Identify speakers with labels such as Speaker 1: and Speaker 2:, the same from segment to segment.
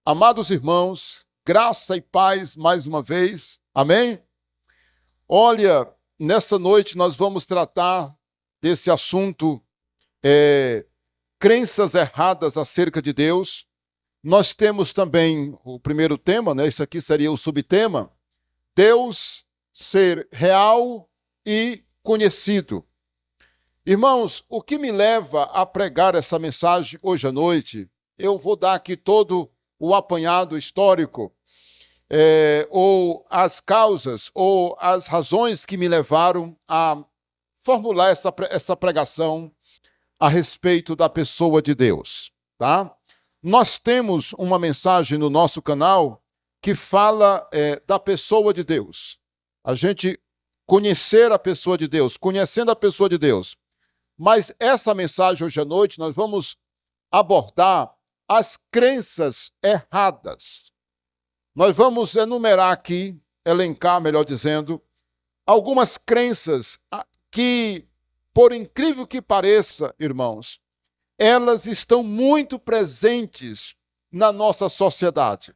Speaker 1: Amados irmãos, graça e paz mais uma vez, amém? Olha, nessa noite nós vamos tratar desse assunto, crenças erradas acerca de Deus. Nós temos também o primeiro tema, né? Isso aqui seria o subtema, Deus ser real e conhecido. Irmãos, o que me leva a pregar essa mensagem hoje à noite, eu vou dar aqui todo o apanhado histórico, ou as causas, ou as razões que me levaram a formular essa pregação a respeito da pessoa de Deus, tá? Nós temos uma mensagem no nosso canal que fala da pessoa de Deus. A gente conhecer a pessoa de Deus, conhecendo a pessoa de Deus. Mas essa mensagem hoje à noite nós vamos abordar as crenças erradas. Nós vamos enumerar aqui, elencar, melhor dizendo, algumas crenças que, por incrível que pareça, irmãos, elas estão muito presentes na nossa sociedade.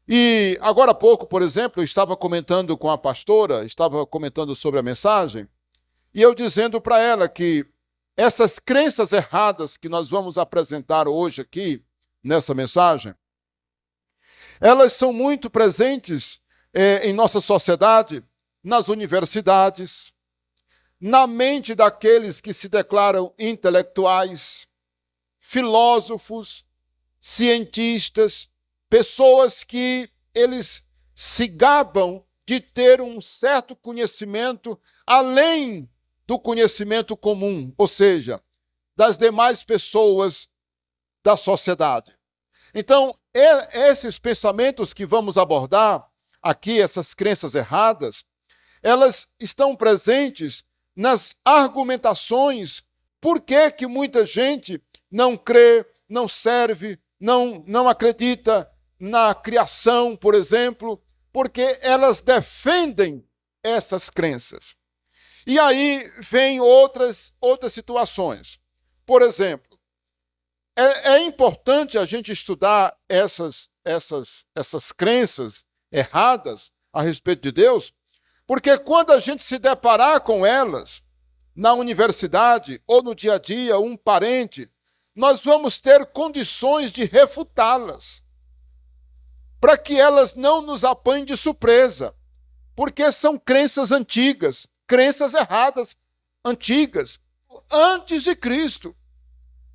Speaker 1: E agora há pouco, por exemplo, eu estava comentando com a pastora, estava comentando sobre a mensagem, e eu dizendo para ela que essas crenças erradas que nós vamos apresentar hoje aqui, nessa mensagem, elas são muito presentes em nossa sociedade, nas universidades, na mente daqueles que se declaram intelectuais, filósofos, cientistas, pessoas que eles se gabam de ter um certo conhecimento além do conhecimento comum, ou seja, das demais pessoas da sociedade. Então, esses pensamentos que vamos abordar aqui, essas crenças erradas, elas estão presentes nas argumentações por que muita gente não crê, não serve, não acredita na criação, por exemplo, porque elas defendem essas crenças. E aí vem outras situações. Por exemplo, é importante a gente estudar essas crenças erradas a respeito de Deus, porque quando a gente se deparar com elas na universidade ou no dia a dia, um parente, nós vamos ter condições de refutá-las, para que elas não nos apanhem de surpresa, porque são crenças antigas, crenças erradas, antigas, antes de Cristo.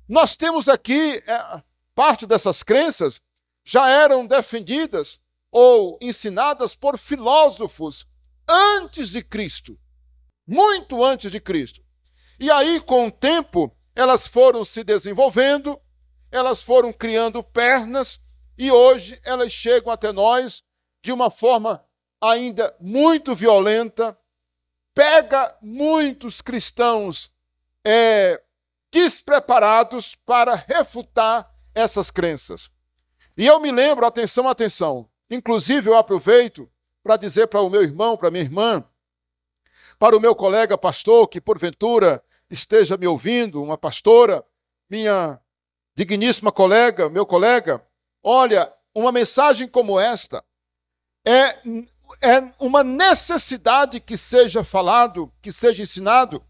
Speaker 1: Nós temos aqui, parte dessas crenças já eram defendidas ou ensinadas por filósofos antes de Cristo, muito antes de Cristo. E aí, com o tempo, elas foram se desenvolvendo, elas foram criando pernas, e hoje elas chegam até nós de uma forma ainda muito violenta, pega muitos cristãos despreparados para refutar essas crenças. E eu me lembro, atenção, inclusive eu aproveito para dizer para o meu irmão, para a minha irmã, para o meu colega pastor, que porventura esteja me ouvindo, uma pastora, minha digníssima colega, meu colega, olha, uma mensagem como esta é uma necessidade que seja falado, que seja ensinado,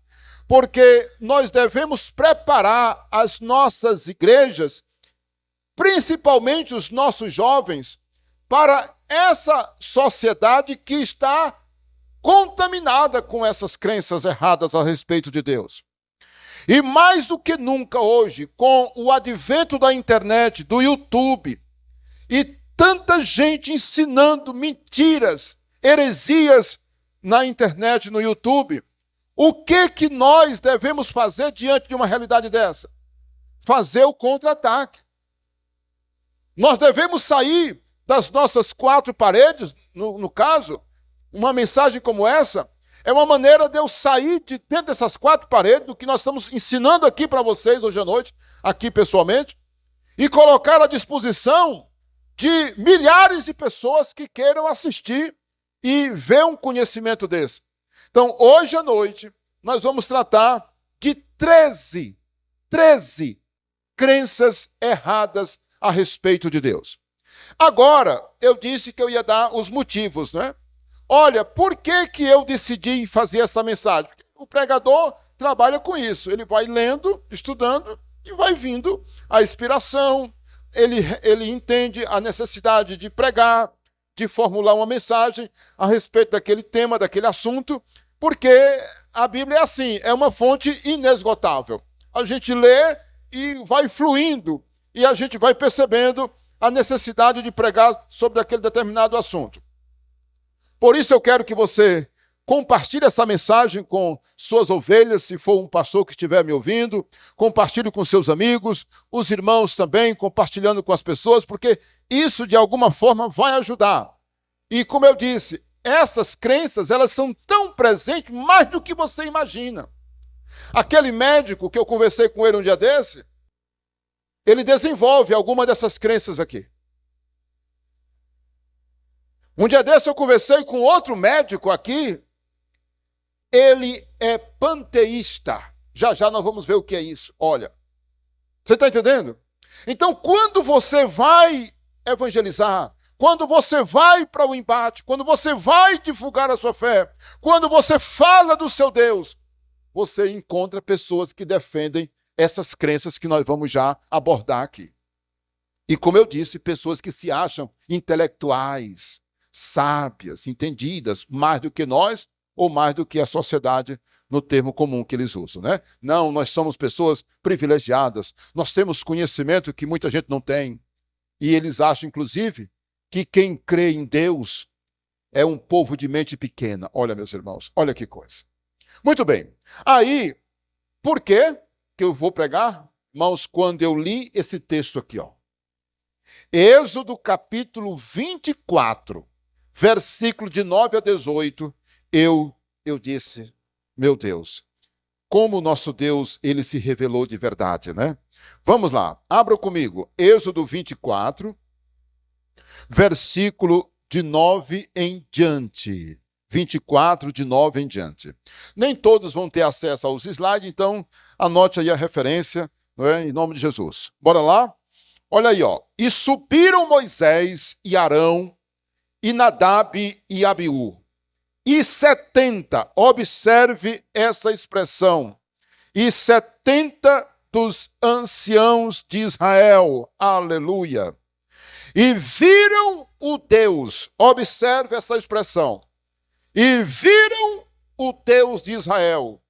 Speaker 1: porque nós devemos preparar as nossas igrejas, principalmente os nossos jovens, para essa sociedade que está contaminada com essas crenças erradas a respeito de Deus. E mais do que nunca hoje, com o advento da internet, do YouTube, e tanta gente ensinando mentiras, heresias na internet, no YouTube, o que nós devemos fazer diante de uma realidade dessa? Fazer o contra-ataque. Nós devemos sair das nossas quatro paredes, no caso, uma mensagem como essa, é uma maneira de eu sair de dentro dessas quatro paredes, do que nós estamos ensinando aqui para vocês hoje à noite, aqui pessoalmente, e colocar à disposição de milhares de pessoas que queiram assistir e ver um conhecimento desse. Então, hoje à noite, nós vamos tratar de 13 crenças erradas a respeito de Deus. Agora, eu disse que eu ia dar os motivos, né? Olha, por que que eu decidi fazer essa mensagem? Porque o pregador trabalha com isso. Ele vai lendo, estudando e vai vindo a inspiração. Ele entende a necessidade de pregar, de formular uma mensagem a respeito daquele tema, daquele assunto, porque a Bíblia é assim, é uma fonte inesgotável. A gente lê e vai fluindo, e a gente vai percebendo a necessidade de pregar sobre aquele determinado assunto. Por isso eu quero que você compartilhe essa mensagem com suas ovelhas, se for um pastor que estiver me ouvindo, compartilhe com seus amigos, os irmãos também, compartilhando com as pessoas, porque isso de alguma forma vai ajudar. E como eu disse, essas crenças, elas são tão presentes mais do que você imagina. Aquele médico que eu conversei com ele um dia desse, ele desenvolve alguma dessas crenças aqui. Um dia desse eu conversei com outro médico aqui, ele é panteísta. Já já nós vamos ver o que é isso. Olha, você está entendendo? Então, quando você vai evangelizar, quando você vai para o embate, quando você vai divulgar a sua fé, quando você fala do seu Deus, você encontra pessoas que defendem essas crenças que nós vamos já abordar aqui. E como eu disse, pessoas que se acham intelectuais, sábias, entendidas, mais do que nós ou mais do que a sociedade no termo comum que eles usam, né? Não, nós somos pessoas privilegiadas, nós temos conhecimento que muita gente não tem. E eles acham, inclusive, que quem crê em Deus é um povo de mente pequena. Olha, meus irmãos, olha que coisa. Muito bem. Aí, por que eu vou pregar? Irmãos, quando eu li esse texto aqui, ó. Êxodo capítulo 24, versículo de 9 a 18, eu disse, meu Deus, como o nosso Deus, ele se revelou de verdade, né? Vamos lá, abra comigo, Êxodo 24, versículo de 9 em diante. 24, de 9 em diante. Nem todos vão ter acesso aos slides, então anote aí a referência, não é? Em nome de Jesus. Bora lá? Olha aí, ó. E subiram Moisés e Arão, e Nadab e Abiú, e 70, observe essa expressão, e 70 dos anciãos de Israel, aleluia, e viram o Deus, observe essa expressão, e viram o Deus de Israel,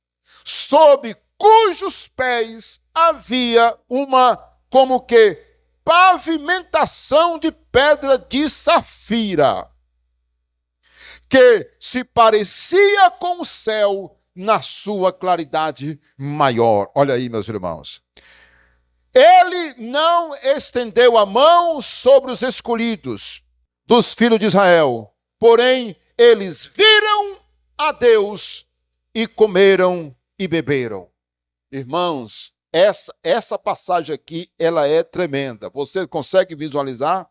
Speaker 1: sob cujos pés havia uma, como que, pavimentação de pedra de safira, que se parecia com o céu na sua claridade maior. Olha aí, meus irmãos. Ele não estendeu a mão sobre os escolhidos dos filhos de Israel, porém, eles viram a Deus e comeram e beberam. Irmãos, essa passagem aqui, ela é tremenda. Você consegue visualizar?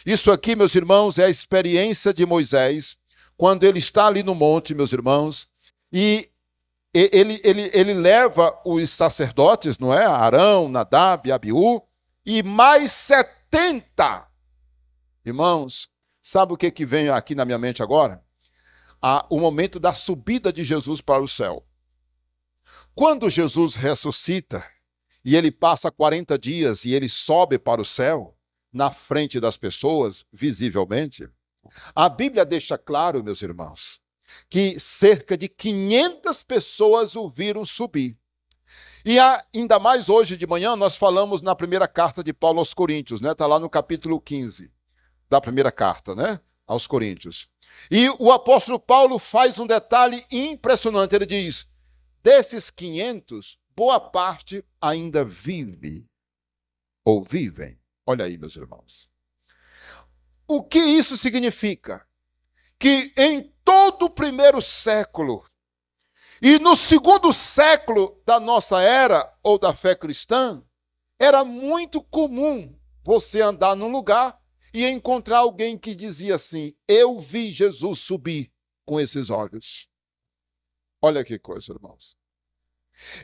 Speaker 1: Isso aqui, meus irmãos, é a experiência de Moisés, quando ele está ali no monte, meus irmãos, e ele leva os sacerdotes, não é? Arão, Nadab, Abiú, e mais 70. Irmãos, sabe o que vem aqui na minha mente agora? O momento da subida de Jesus para o céu. Quando Jesus ressuscita e ele passa 40 dias e ele sobe para o céu, na frente das pessoas, visivelmente, a Bíblia deixa claro, meus irmãos, que cerca de 500 pessoas o viram subir. E ainda mais hoje de manhã, nós falamos na primeira carta de Paulo aos Coríntios, né? Está lá no capítulo 15 da primeira carta, né? Aos Coríntios. E o apóstolo Paulo faz um detalhe impressionante. Ele diz, desses 500, boa parte ainda vive ou vivem. Olha aí, meus irmãos. O que isso significa? Que em todo o primeiro século e no segundo século da nossa era, ou da fé cristã, era muito comum você andar num lugar e encontrar alguém que dizia assim, eu vi Jesus subir com esses olhos. Olha que coisa, irmãos.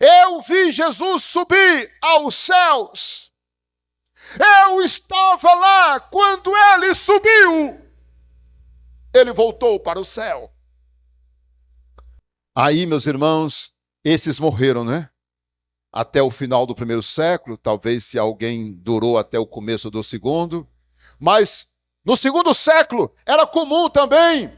Speaker 1: Eu vi Jesus subir aos céus. Eu estava lá quando ele subiu. Ele voltou para o céu. Aí, meus irmãos, esses morreram, né? Até o final do primeiro século, talvez se alguém durou até o começo do segundo. Mas no segundo século era comum também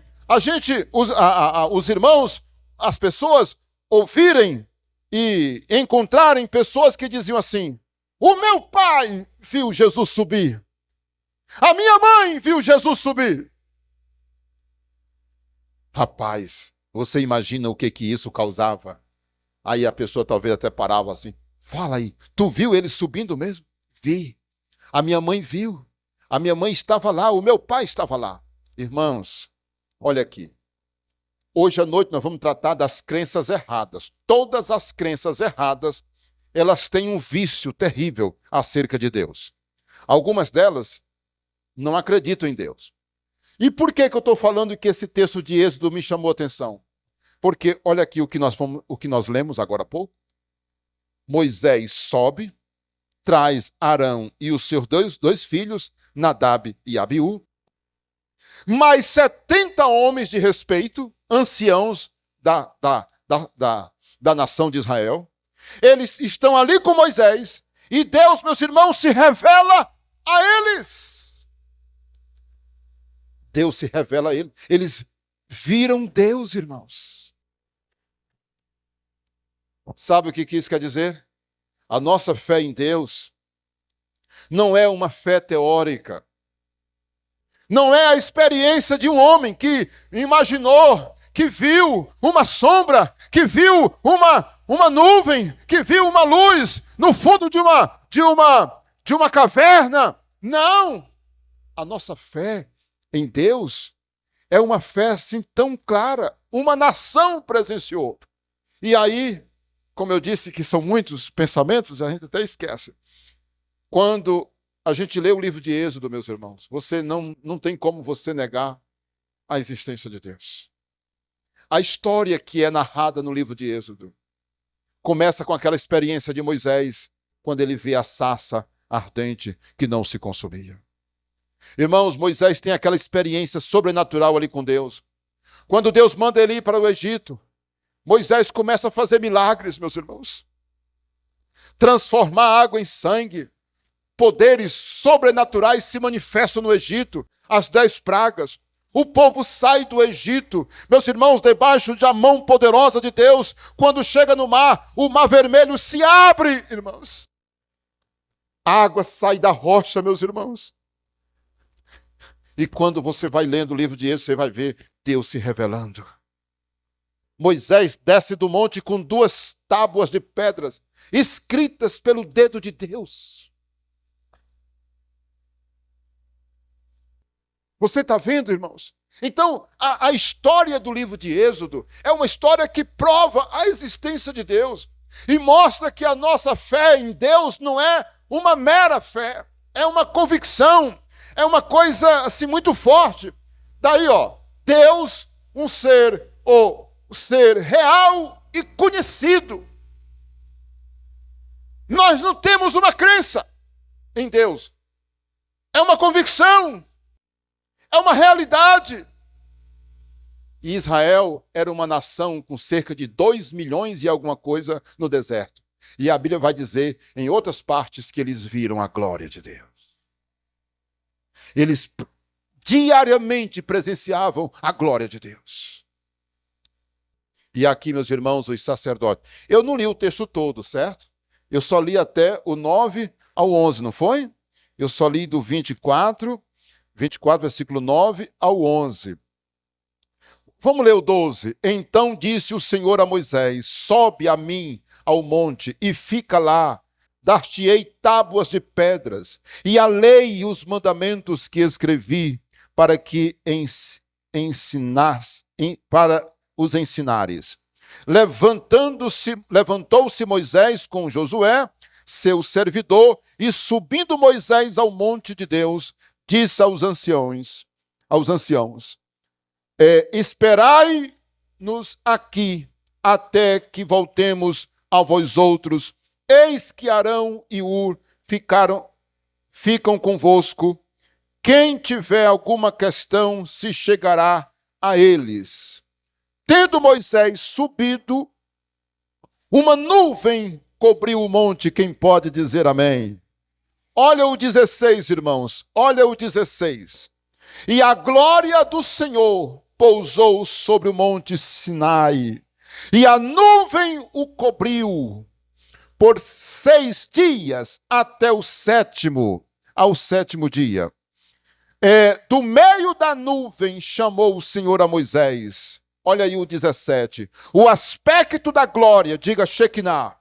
Speaker 1: os irmãos, as pessoas ouvirem e encontrarem pessoas que diziam assim: o meu pai viu Jesus subir. A minha mãe viu Jesus subir. Rapaz, você imagina o que isso causava? Aí a pessoa talvez até parava assim: fala aí, tu viu ele subindo mesmo? Vi. A minha mãe viu. A minha mãe estava lá, o meu pai estava lá. Irmãos, olha aqui. Hoje à noite nós vamos tratar das crenças erradas. Todas as crenças erradas, elas têm um vício terrível acerca de Deus. Algumas delas não acreditam em Deus. E por que eu estou falando que esse texto de Êxodo me chamou a atenção? Porque olha aqui o que nós lemos agora há pouco. Moisés sobe, traz Arão e os seus dois filhos, Nadab e Abiú, mais 70 homens de respeito, anciãos da nação de Israel. Eles estão ali com Moisés e Deus, meus irmãos, se revela a eles. Deus se revela a eles. Eles viram Deus, irmãos. Sabe o que isso quer dizer? A nossa fé em Deus não é uma fé teórica. Não é a experiência de um homem que imaginou, que viu uma sombra, que viu uma nuvem, que viu uma luz no fundo de uma caverna. Não! A nossa fé em Deus é uma fé assim tão clara. Uma nação presenciou. E aí, como eu disse que são muitos pensamentos, a gente até esquece. Quando a gente lê o livro de Êxodo, meus irmãos, você não tem como você negar a existência de Deus. A história que é narrada no livro de Êxodo começa com aquela experiência de Moisés, quando ele vê a sarça ardente que não se consumia. Irmãos, Moisés tem aquela experiência sobrenatural ali com Deus. Quando Deus manda ele ir para o Egito, Moisés começa a fazer milagres, meus irmãos. Transformar água em sangue. Poderes sobrenaturais se manifestam no Egito, as 10 pragas. O povo sai do Egito, meus irmãos, debaixo da mão poderosa de Deus. Quando chega no mar, o mar vermelho se abre, irmãos. A água sai da rocha, meus irmãos. E quando você vai lendo o livro de Êxodo, você vai ver Deus se revelando. Moisés desce do monte com 2 tábuas de pedras, escritas pelo dedo de Deus. Você está vendo, irmãos? Então, a história do livro de Êxodo é uma história que prova a existência de Deus e mostra que a nossa fé em Deus não é uma mera fé, é uma convicção, é uma coisa assim muito forte. Daí, Deus, um ser real e conhecido. Nós não temos uma crença em Deus, é uma convicção. É uma realidade. E Israel era uma nação com cerca de 2 milhões e alguma coisa no deserto. E a Bíblia vai dizer em outras partes que eles viram a glória de Deus. Eles diariamente presenciavam a glória de Deus. E aqui, meus irmãos, os sacerdotes. Eu não li o texto todo, certo? Eu só li até o 9 ao 11, não foi? Eu só li do 24, versículo 9 ao 11. Vamos ler o 12. Então disse o Senhor a Moisés: sobe a mim ao monte e fica lá. Dar-te-ei tábuas de pedras e a lei e os mandamentos que escrevi para que para os ensinares. Levantou-se Moisés com Josué, seu servidor, e subindo Moisés ao monte de Deus, disse aos anciãos, esperai-nos aqui até que voltemos a vós outros. Eis que Arão e Ur ficaram ficam convosco. Quem tiver alguma questão se chegará a eles. Tendo Moisés subido, uma nuvem cobriu o monte. Quem pode dizer amém? Olha o 16, irmãos. Olha o 16. E a glória do Senhor pousou sobre o monte Sinai. E a nuvem o cobriu por 6 dias até o sétimo, ao sétimo dia. Do meio da nuvem chamou o Senhor a Moisés. Olha aí o 17. O aspecto da glória, diga Shekinah.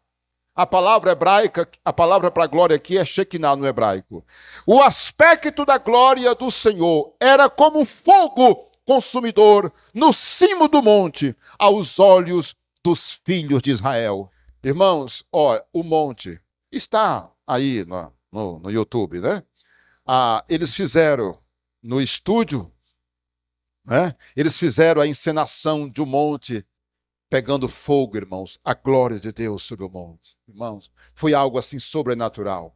Speaker 1: A palavra hebraica, a palavra para glória aqui é Shekinah no hebraico. O aspecto da glória do Senhor era como um fogo consumidor no cimo do monte, aos olhos dos filhos de Israel. Irmãos, olha, o monte está aí no YouTube, né? Eles fizeram no estúdio, né? Eles fizeram a encenação de um monte pegando fogo, irmãos, a glória de Deus sobre o monte. Irmãos, foi algo assim sobrenatural.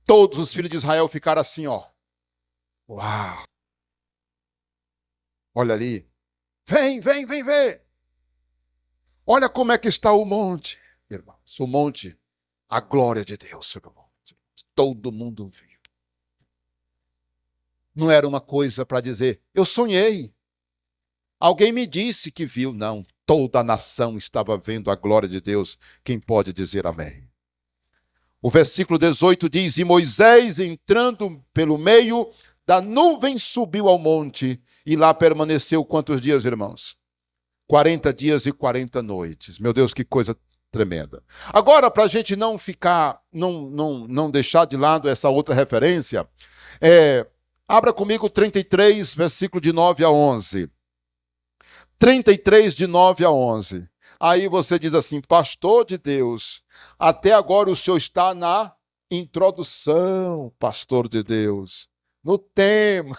Speaker 1: Todos os filhos de Israel ficaram assim, ó. Uau! Olha ali. Vem, vem, vem ver. Olha como é que está o monte, irmãos. O monte, a glória de Deus sobre o monte. Todo mundo viu. Não era uma coisa para dizer, eu sonhei. Alguém me disse que viu. Não, toda a nação estava vendo a glória de Deus. Quem pode dizer amém? O versículo 18 diz, e Moisés, entrando pelo meio da nuvem, subiu ao monte, e lá permaneceu quantos dias, irmãos? 40 dias e 40 noites. Meu Deus, que coisa tremenda. Agora, para a gente não ficar, não deixar de lado essa outra referência, abra comigo 33, versículo de 9 a 11. 33, de 9 a 11. Aí você diz assim, pastor de Deus, até agora o senhor está na introdução, pastor de Deus, no tema.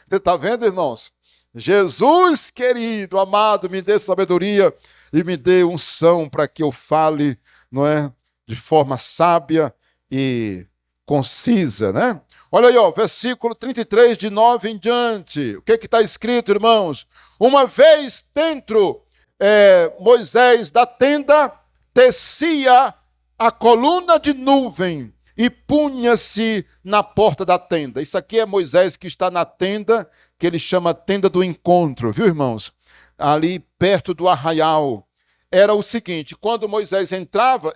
Speaker 1: Você está vendo, irmãos? Jesus querido, amado, me dê sabedoria e me dê unção para que eu fale, não é, de forma sábia e concisa, né? Olha aí, ó, versículo 33, de 9 em diante. O que está escrito, irmãos? Uma vez dentro, Moisés da tenda descia a coluna de nuvem e punha-se na porta da tenda. Isso aqui é Moisés que está na tenda, que ele chama tenda do encontro, viu, irmãos? Ali perto do arraial. Era o seguinte, quando Moisés entrava,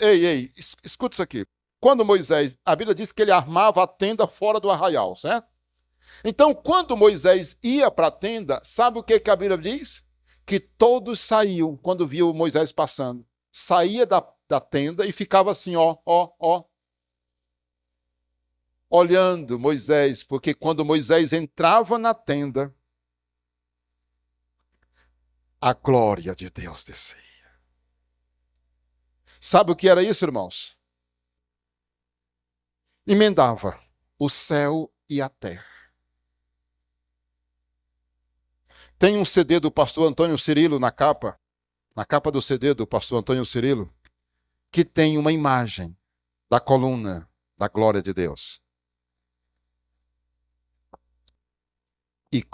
Speaker 1: escuta isso aqui. Quando Moisés, a Bíblia diz que ele armava a tenda fora do arraial, certo? Então, quando Moisés ia para a tenda, sabe o que a Bíblia diz? Que todos saíam quando viam Moisés passando. Saía da tenda e ficava assim, ó, olhando Moisés, porque quando Moisés entrava na tenda, a glória de Deus descia. Sabe o que era isso, irmãos? Emendava o céu e a terra. Tem um CD do pastor Antônio Cirilo na capa do CD do pastor Antônio Cirilo, que tem uma imagem da coluna da glória de Deus.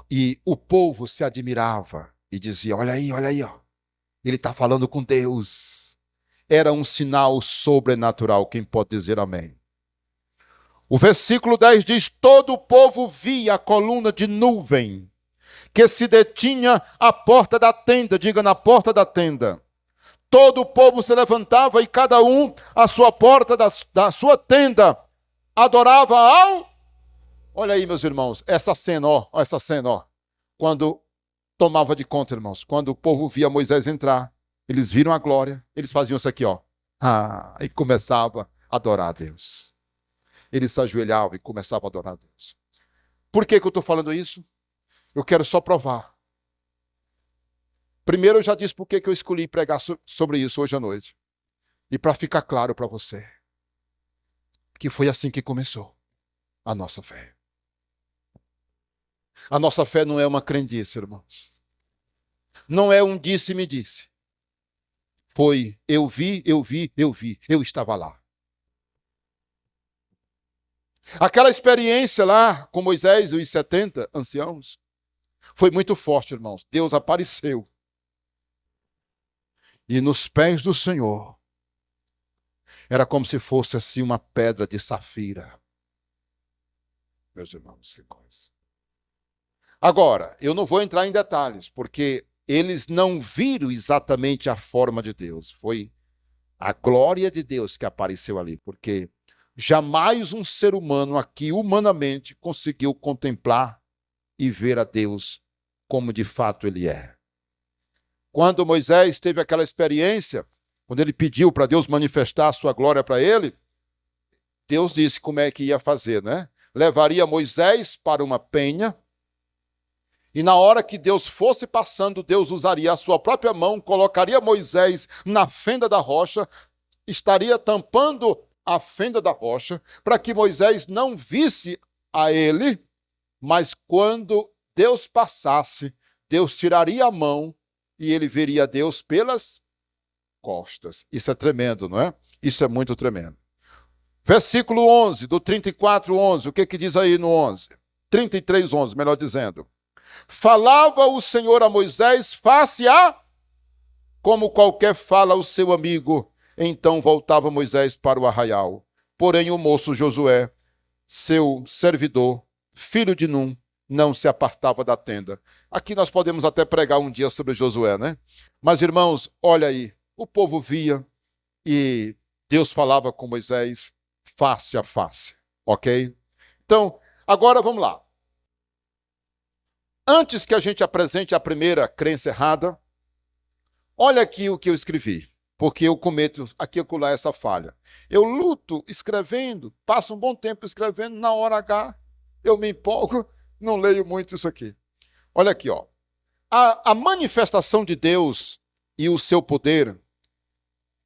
Speaker 1: E o povo se admirava e dizia, olha aí, ó. Ele está falando com Deus. Era um sinal sobrenatural, quem pode dizer amém? O versículo 10 diz, todo o povo via a coluna de nuvem que se detinha à porta da tenda, diga na porta da tenda. Todo o povo se levantava e cada um à sua porta da sua tenda adorava ao... Olha aí, meus irmãos, essa cena, ó. Quando tomava de conta, irmãos, quando o povo via Moisés entrar, eles viram a glória, eles faziam isso aqui, ó. E começava a adorar a Deus. Eles se ajoelhavam e começavam a adorar a Deus. Por que eu estou falando isso? Eu quero só provar. Primeiro eu já disse por que eu escolhi pregar sobre isso hoje à noite. E para ficar claro para você, que foi assim que começou a nossa fé. A nossa fé não é uma crendice, irmãos. Não é um disse-me-disse. Foi eu vi, eu estava lá. Aquela experiência lá com Moisés e os 70 anciãos foi muito forte, irmãos. Deus apareceu. E nos pés do Senhor era como se fosse assim uma pedra de safira. Meus irmãos, que coisa. Agora, eu não vou entrar em detalhes, porque eles não viram exatamente a forma de Deus. Foi a glória de Deus que apareceu ali, porque jamais um ser humano aqui, humanamente, conseguiu contemplar e ver a Deus como de fato ele é. Quando Moisés teve aquela experiência, quando ele pediu para Deus manifestar a sua glória para ele, Deus disse como é que ia fazer, né? Levaria Moisés para uma penha, e na hora que Deus fosse passando, Deus usaria a sua própria mão, colocaria Moisés na fenda da rocha, estaria tampando a fenda da rocha, para que Moisés não visse a ele, mas quando Deus passasse, Deus tiraria a mão e ele veria Deus pelas costas. Isso é tremendo, não é? Isso é muito tremendo. Versículo 11, do 34:11, o que diz aí no 11? 33:11, melhor dizendo. Falava o Senhor a Moisés face a como qualquer fala ao seu amigo. Então voltava Moisés para o arraial. Porém o moço Josué, seu servidor, filho de Num, não se apartava da tenda. Aqui nós podemos até pregar um dia sobre Josué, né? Mas, irmãos, olha aí, o povo via e Deus falava com Moisés face a face, ok? Então, agora vamos lá. Antes que a gente apresente a primeira crença errada, olha aqui o que eu escrevi, porque eu cometo aqui e acolá essa falha. Eu luto escrevendo, passo um bom tempo escrevendo, na hora H eu me empolgo, não leio muito isso aqui. Olha aqui, ó. A manifestação de Deus e o seu poder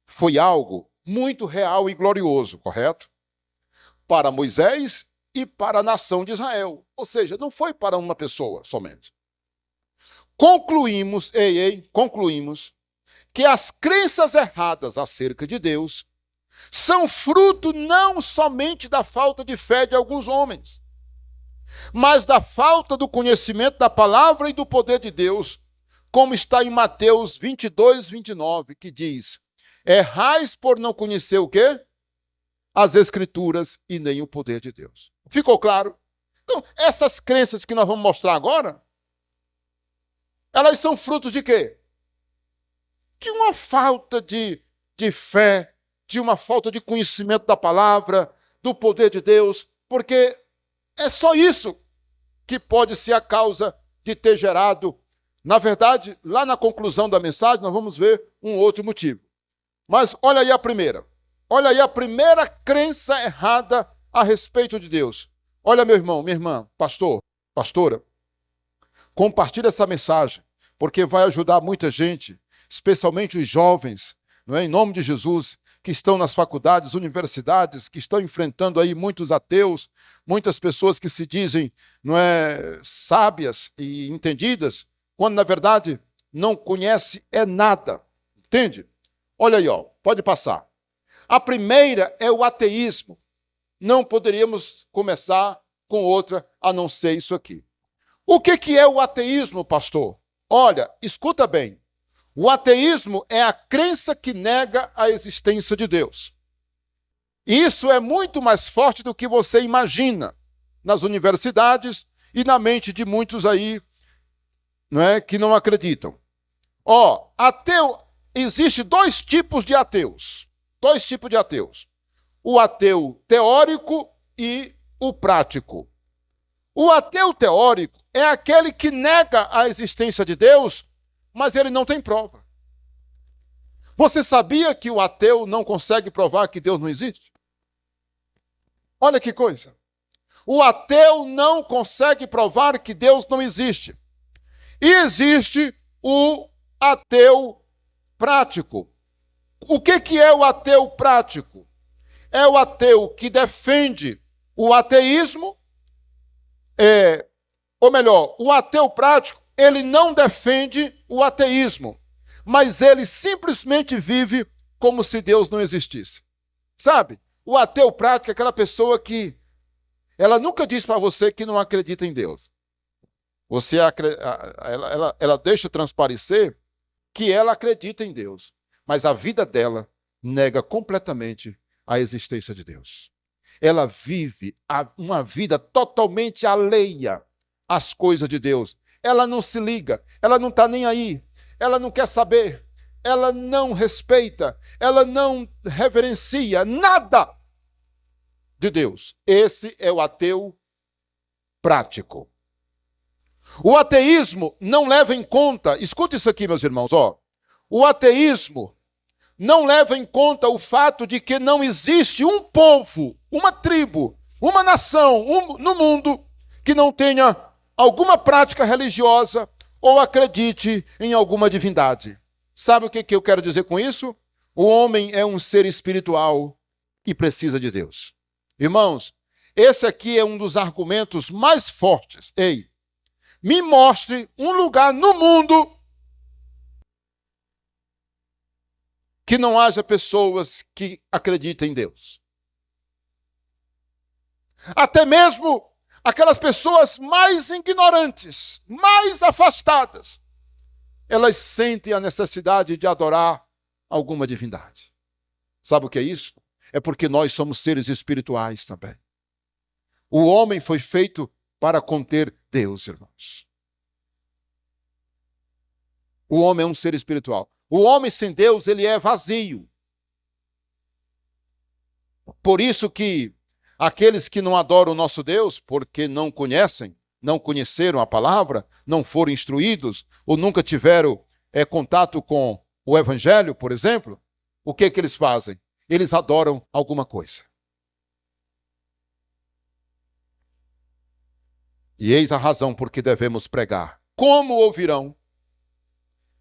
Speaker 1: foi algo muito real e glorioso, correto? Para Moisés e para a nação de Israel. Ou seja, não foi para uma pessoa somente. Concluímos que as crenças erradas acerca de Deus são fruto não somente da falta de fé de alguns homens, mas da falta do conhecimento da palavra e do poder de Deus, como está em Mateus 22:29, que diz: errais por não conhecer o quê? As Escrituras e nem o poder de Deus. Ficou claro? Então, essas crenças que nós vamos mostrar agora, elas são frutos de quê? De uma falta de fé, de uma falta de conhecimento da palavra, do poder de Deus, porque é só isso que pode ser a causa de ter gerado. Na verdade, lá na conclusão da mensagem, nós vamos ver um outro motivo. Mas olha aí a primeira. Olha aí a primeira crença errada a respeito de Deus. Olha, meu irmão, minha irmã, pastor, pastora, compartilhe essa mensagem, porque vai ajudar muita gente, especialmente os jovens, não é? Em nome de Jesus, que estão nas faculdades, universidades, que estão enfrentando aí muitos ateus, muitas pessoas que se dizem, não é, sábias e entendidas, quando na verdade não conhece é nada. Entende? Olha aí, ó, pode passar. A primeira é o ateísmo. Não poderíamos começar com outra a não ser isso aqui. O que é o ateísmo, pastor? Olha, escuta bem. O ateísmo é a crença que nega a existência de Deus. Isso é muito mais forte do que você imagina nas universidades e na mente de muitos aí, não é, que não acreditam. Ó, ateu, existe dois tipos de ateus. Dois tipos de ateus. O ateu teórico e o prático. O ateu teórico é aquele que nega a existência de Deus, mas ele não tem prova. Você sabia que o ateu não consegue provar que Deus não existe? Olha que coisa. O ateu não consegue provar que Deus não existe. E existe o ateu prático. O que é o ateu prático? É o ateu que defende o ateísmo, ou melhor, o ateu prático, ele não defende o ateísmo, mas ele simplesmente vive como se Deus não existisse. Sabe? O ateu prático é aquela pessoa que ela nunca diz para você que não acredita em Deus. Ela deixa transparecer que ela acredita em Deus, mas a vida dela nega completamente a existência de Deus. Ela vive uma vida totalmente alheia às coisas de Deus. Ela não se liga, ela não está nem aí, ela não quer saber, ela não respeita, ela não reverencia nada de Deus. Esse é o ateu prático. O ateísmo não leva em conta, escute isso aqui, meus irmãos, o ateísmo não leva em conta o fato de que não existe um povo, uma tribo, uma nação no mundo que não tenha alguma prática religiosa ou acredite em alguma divindade. Sabe o que eu quero dizer com isso? O homem é um ser espiritual e precisa de Deus. Irmãos, esse aqui é um dos argumentos mais fortes. Ei, me mostre um lugar no mundo que não haja pessoas que acreditem em Deus. Até mesmo aquelas pessoas mais ignorantes, mais afastadas, elas sentem a necessidade de adorar alguma divindade. Sabe o que é isso? É porque nós somos seres espirituais também. O homem foi feito para conter Deus, irmãos. O homem é um ser espiritual. O homem sem Deus, ele é vazio. Por isso que aqueles que não adoram o nosso Deus, porque não conhecem, não conheceram a palavra, não foram instruídos, ou nunca tiveram contato com o evangelho, por exemplo, o que eles fazem? Eles adoram alguma coisa. E eis a razão por que devemos pregar. Como ouvirão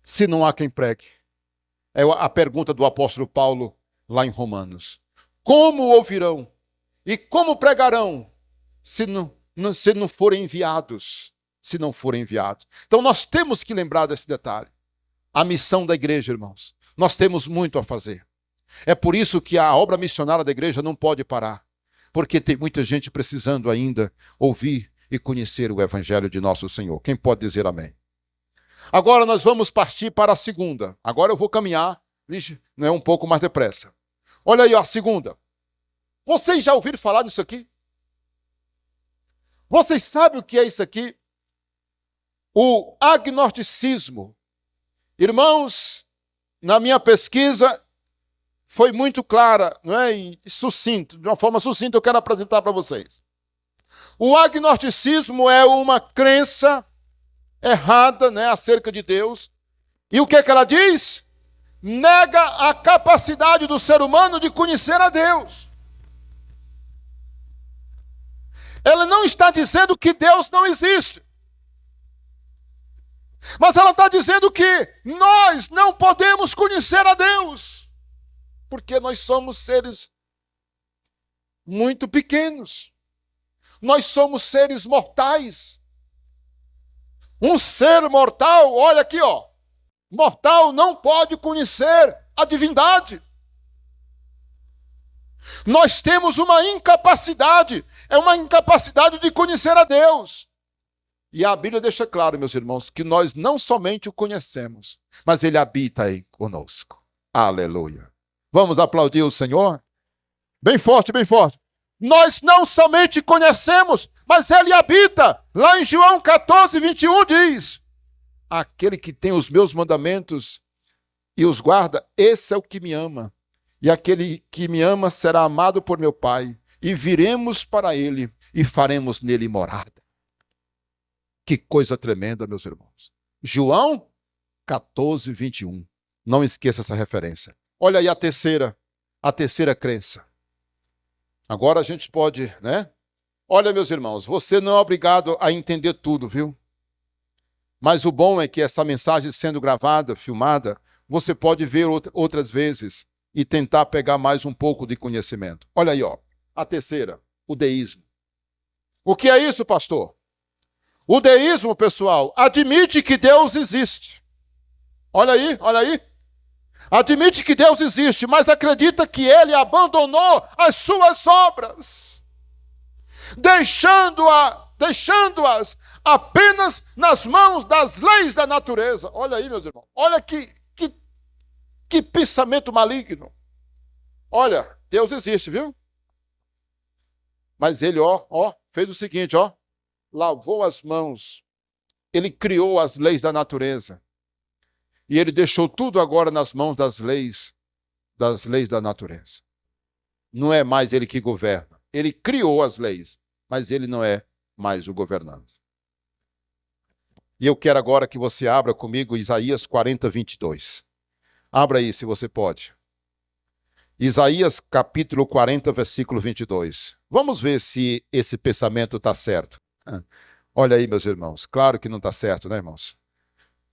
Speaker 1: se não há quem pregue? É a pergunta do apóstolo Paulo lá em Romanos. Como ouvirão e como pregarão se não forem enviados? Se não forem enviados. Então nós temos que lembrar desse detalhe. A missão da igreja, irmãos. Nós temos muito a fazer. É por isso que a obra missionária da igreja não pode parar. Porque tem muita gente precisando ainda ouvir e conhecer o evangelho de nosso Senhor. Quem pode dizer amém? Agora nós vamos partir para a segunda. Agora eu vou caminhar um pouco mais depressa. Olha aí, a segunda. Vocês já ouviram falar disso aqui? Vocês sabem o que é isso aqui? O agnosticismo. Irmãos, na minha pesquisa, foi muito clara, não é? E sucinto, de uma forma sucinta eu quero apresentar para vocês. O agnosticismo é uma crença errada, né, acerca de Deus. E o que é que ela diz? Nega a capacidade do ser humano de conhecer a Deus. Ela não está dizendo que Deus não existe. Mas ela está dizendo que nós não podemos conhecer a Deus. Porque nós somos seres muito pequenos. Nós somos seres mortais. Um ser mortal, olha aqui, mortal não pode conhecer a divindade. Nós temos uma incapacidade, é uma incapacidade de conhecer a Deus. E a Bíblia deixa claro, meus irmãos, que nós não somente o conhecemos, mas ele habita aí conosco. Aleluia. Vamos aplaudir o Senhor? Bem forte, bem forte. Nós não somente conhecemos, mas ele habita. Lá em João 14, 21 diz: aquele que tem os meus mandamentos e os guarda, esse é o que me ama. E aquele que me ama será amado por meu Pai. E viremos para ele e faremos nele morada. Que coisa tremenda, meus irmãos. João 14, 21. Não esqueça essa referência. Olha aí a terceira crença. Agora a gente pode, né? Olha, meus irmãos, você não é obrigado a entender tudo, viu? Mas o bom é que essa mensagem sendo gravada, filmada, você pode ver outras vezes e tentar pegar mais um pouco de conhecimento. Olha aí, a terceira, o deísmo. O que é isso, pastor? O deísmo, pessoal, admite que Deus existe. Olha aí, olha aí. Admite que Deus existe, mas acredita que ele abandonou as suas obras. deixando-as apenas nas mãos das leis da natureza. Olha aí, meus irmãos. Olha que pensamento maligno. Olha, Deus existe, viu? Mas ele, fez o seguinte, lavou as mãos. Ele criou as leis da natureza. E ele deixou tudo agora nas mãos das leis da natureza. Não é mais ele que governa. Ele criou as leis, mas ele não é mais o governante. E eu quero agora que você abra comigo Isaías 40, 22. Abra aí, se você pode. Isaías capítulo 40, versículo 22. Vamos ver se esse pensamento está certo. Olha aí, meus irmãos. Claro que não está certo, né, irmãos?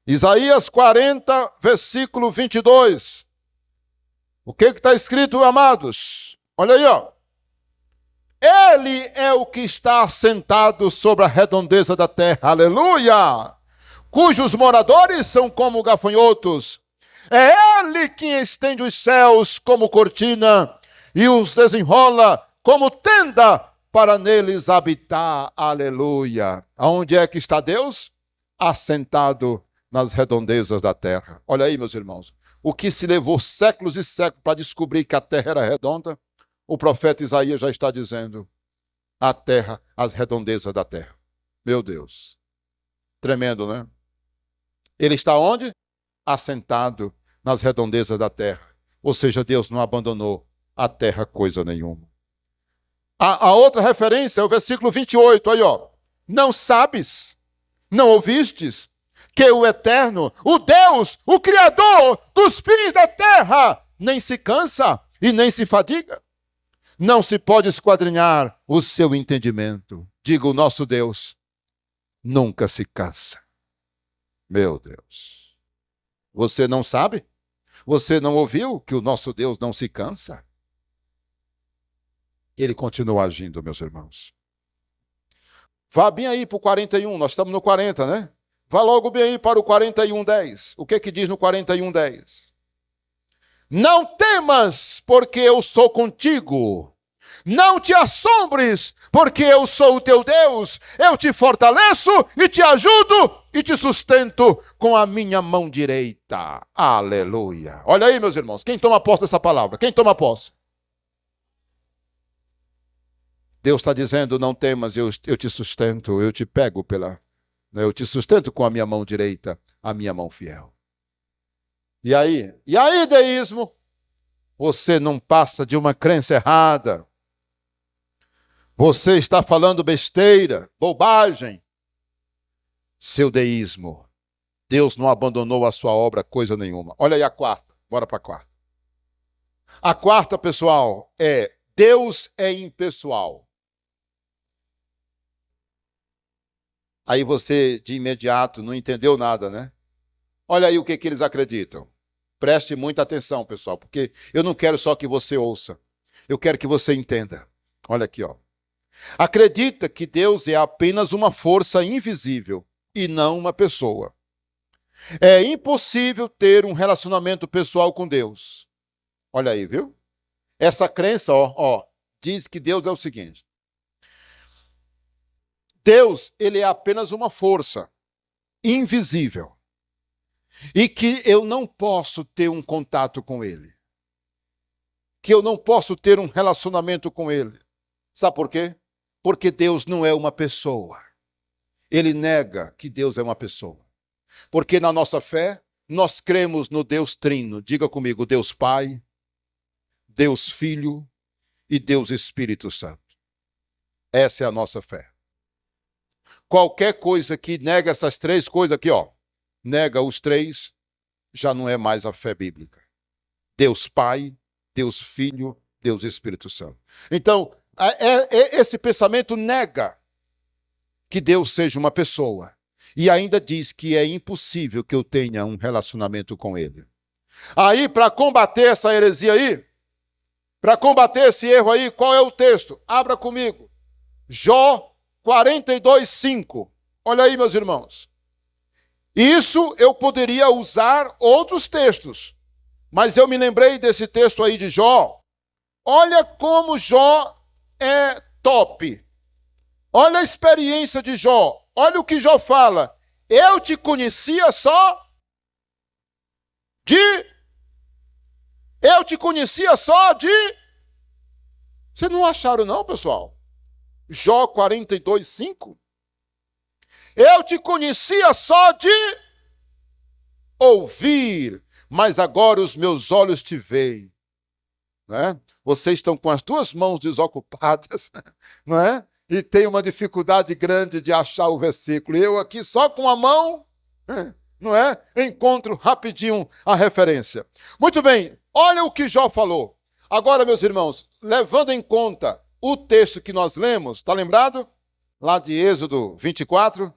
Speaker 1: Isaías 40, versículo 22. O que está escrito, amados? Olha aí, Ele é o que está assentado sobre a redondeza da terra. Aleluia! Cujos moradores são como gafanhotos. É Ele quem estende os céus como cortina e os desenrola como tenda para neles habitar. Aleluia! Aonde é que está Deus? Assentado nas redondezas da terra. Olha aí, meus irmãos. O que se levou séculos e séculos para descobrir que a terra era redonda, o profeta Isaías já está dizendo: a terra, as redondezas da terra. Meu Deus. Tremendo, né? Ele está onde? Assentado nas redondezas da terra. Ou seja, Deus não abandonou a terra coisa nenhuma. A outra referência é o versículo 28, aí Não sabes, não ouvistes, que o Eterno, o Deus, o Criador dos fins da terra, nem se cansa e nem se fadiga. Não se pode esquadrinhar o seu entendimento. Diga, o nosso Deus nunca se cansa. Meu Deus. Você não sabe? Você não ouviu que o nosso Deus não se cansa? Ele continua agindo, meus irmãos. Vá bem aí para o 41, nós estamos no 40, né? Vá logo bem aí para o 41:10. O que diz no 41:10? Não temas, porque eu sou contigo. Não te assombres, porque eu sou o teu Deus. Eu te fortaleço e te ajudo e te sustento com a minha mão direita. Aleluia. Olha aí, meus irmãos, quem toma posse dessa palavra? Quem toma posse? Deus está dizendo, não temas, eu te sustento, eu te pego eu te sustento com a minha mão direita, a minha mão fiel. E aí, deísmo? Você não passa de uma crença errada. Você está falando besteira, bobagem. Seu deísmo. Deus não abandonou a sua obra coisa nenhuma. Olha aí a quarta. Bora para a quarta. A quarta, pessoal, é Deus é impessoal. Aí você, de imediato, não entendeu nada, né? Olha aí o que eles acreditam. Preste muita atenção, pessoal, porque eu não quero só que você ouça. Eu quero que você entenda. Olha aqui, Acredita que Deus é apenas uma força invisível e não uma pessoa. É impossível ter um relacionamento pessoal com Deus. Olha aí, viu? Essa crença, diz que Deus é o seguinte. Deus, ele é apenas uma força invisível. E que eu não posso ter um contato com ele. Que eu não posso ter um relacionamento com ele. Sabe por quê? Porque Deus não é uma pessoa. Ele nega que Deus é uma pessoa. Porque na nossa fé, nós cremos no Deus Trino. Diga comigo, Deus Pai, Deus Filho e Deus Espírito Santo. Essa é a nossa fé. Qualquer coisa que nega essas três coisas aqui, nega os três, já não é mais a fé bíblica. Deus Pai, Deus Filho, Deus Espírito Santo. Então, esse pensamento nega que Deus seja uma pessoa. E ainda diz que é impossível que eu tenha um relacionamento com ele. Aí, para combater essa heresia aí, para combater esse erro aí, qual é o texto? Abra comigo. Jó 42:5. Olha aí, meus irmãos. Isso eu poderia usar outros textos, mas eu me lembrei desse texto aí de Jó. Olha como Jó é top. Olha a experiência de Jó. Olha o que Jó fala. Eu te conhecia só de... Eu te conhecia só de... Vocês não acharam não, pessoal? Jó 42, 5. Eu te conhecia só de ouvir, mas agora os meus olhos te veem. Né? Vocês estão com as duas mãos desocupadas, não é? E tem uma dificuldade grande de achar o versículo. Eu aqui só com a mão, não é? Encontro rapidinho a referência. Muito bem, olha o que Jó falou. Agora, meus irmãos, levando em conta o texto que nós lemos, está lembrado? Lá de Êxodo 24,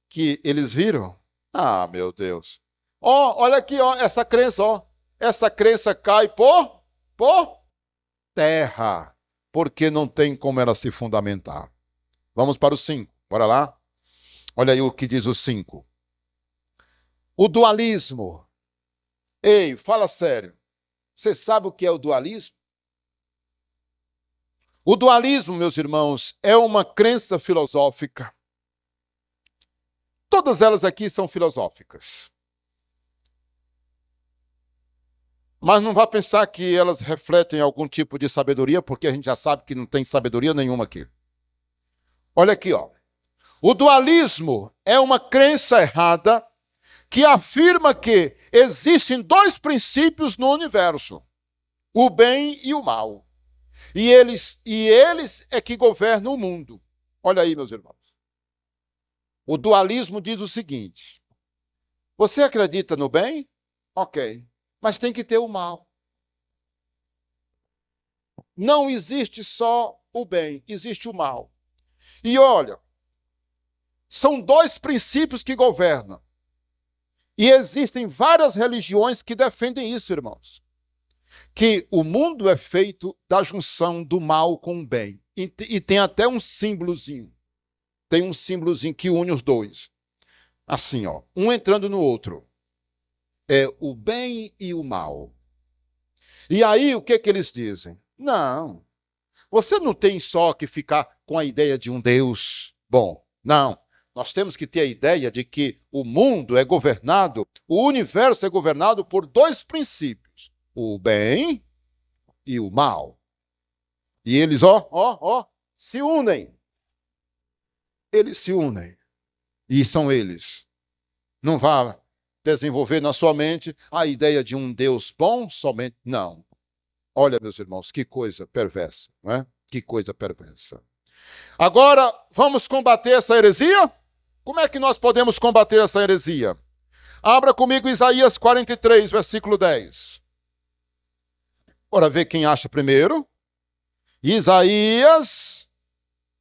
Speaker 1: que eles viram. Ah, meu Deus. Ó, olha aqui, ó, essa crença, ó. Essa crença cai por terra, porque não tem como ela se fundamentar. Vamos para o 5, bora lá? Olha aí o que diz o 5. O dualismo. Ei, fala sério. Você sabe o que é o dualismo? O dualismo, meus irmãos, é uma crença filosófica. Todas elas aqui são filosóficas. Mas não vá pensar que elas refletem algum tipo de sabedoria, porque a gente já sabe que não tem sabedoria nenhuma aqui. Olha aqui, ó. O dualismo é uma crença errada que afirma que existem dois princípios no universo, o bem e o mal. E eles é que governam o mundo. Olha aí, meus irmãos. O dualismo diz o seguinte: você acredita no bem? Ok. Mas tem que ter o mal. Não existe só o bem, existe o mal. E olha, são dois princípios que governam. E existem várias religiões que defendem isso, irmãos. Que o mundo é feito da junção do mal com o bem. E tem até um símbolozinho. Tem um símbolozinho que une os dois. Assim, ó, um entrando no outro. É o bem e o mal. E aí, o que eles dizem? Não, você não tem só que ficar com a ideia de um Deus bom. Não, nós temos que ter a ideia de que o mundo é governado, o universo é governado por dois princípios, o bem e o mal. E eles, se unem. Eles se unem. E são eles. Não vá desenvolver na sua mente a ideia de um Deus bom somente. Não. Olha, meus irmãos, que coisa perversa, não é? Que coisa perversa. Agora, vamos combater essa heresia? Como é que nós podemos combater essa heresia? Abra comigo Isaías 43, versículo 10. Bora ver quem acha primeiro. Isaías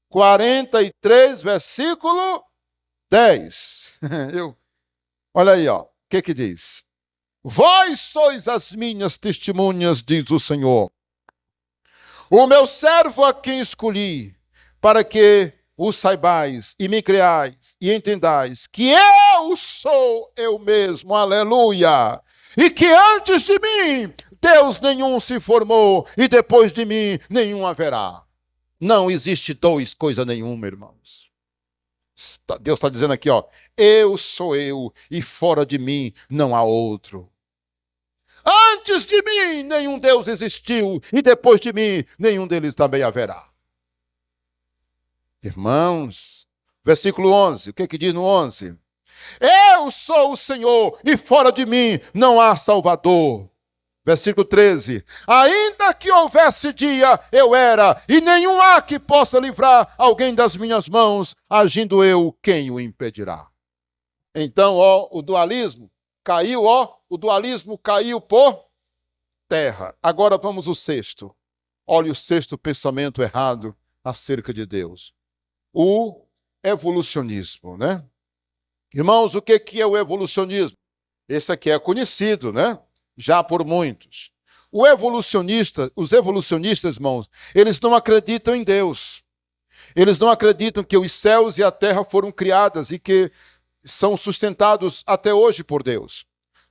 Speaker 1: 43, versículo 10. Olha aí, ó. O que diz? Vós sois as minhas testemunhas, diz o Senhor. O meu servo a quem escolhi, para que o saibais e me creais e entendais que eu sou eu mesmo, aleluia. E que antes de mim Deus nenhum se formou e depois de mim nenhum haverá. Não existe dois, coisa nenhuma, irmãos. Deus está dizendo aqui, ó, eu sou eu e fora de mim não há outro. Antes de mim nenhum Deus existiu e depois de mim nenhum deles também haverá. Irmãos, versículo 11, o que diz no 11? Eu sou o Senhor e fora de mim não há Salvador. Versículo 13, ainda que houvesse dia, eu era, e nenhum há que possa livrar alguém das minhas mãos, agindo eu, quem o impedirá? Então, ó, o dualismo caiu, ó, o dualismo caiu por terra. Agora vamos ao sexto. Olha o sexto pensamento errado acerca de Deus. O evolucionismo, né? Irmãos, o que é o evolucionismo? Esse aqui é conhecido, né? Já por muitos. Os evolucionistas, irmãos, eles não acreditam em Deus. Eles não acreditam que os céus e a terra foram criadas e que são sustentados até hoje por Deus.